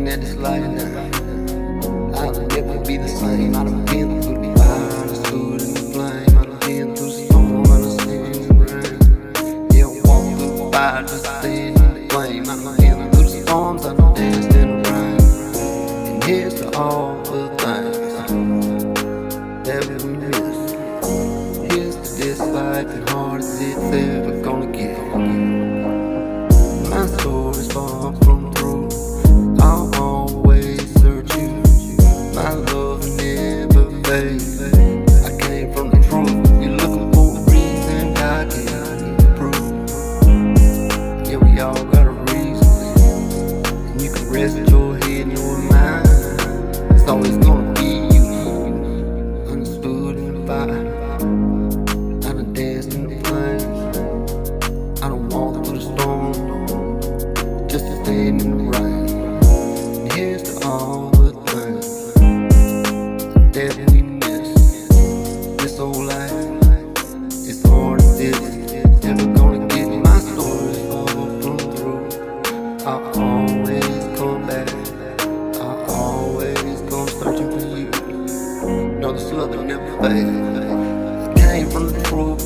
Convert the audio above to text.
looking at this life now, I'll never be the same. I done been through the fire, I done stood in the flame, I done been through the storm, I done seen the rain. Yeah, I walked through the fire, just staying in the flame. I done been through the storms, I done danced in the rain. And here's to all the things that we miss. Here's to this life, and hard as it's ever gonna get. My story's far from through, I'll always search you. My love never fades. I came from the truth. You're looking for a reason, God can prove. Yeah, we all got a reason, and you can rest your head and your mind. It's always gonna be you, understood in the fire. I done danced in the flames, I done walked through the storm, just to stand in the rain. And here's to all the things that we miss. This old life, it's hard as it's never gonna get. My story's far from through. I always come back, I always come searching for you. No, this love will never fade. I came from the truth.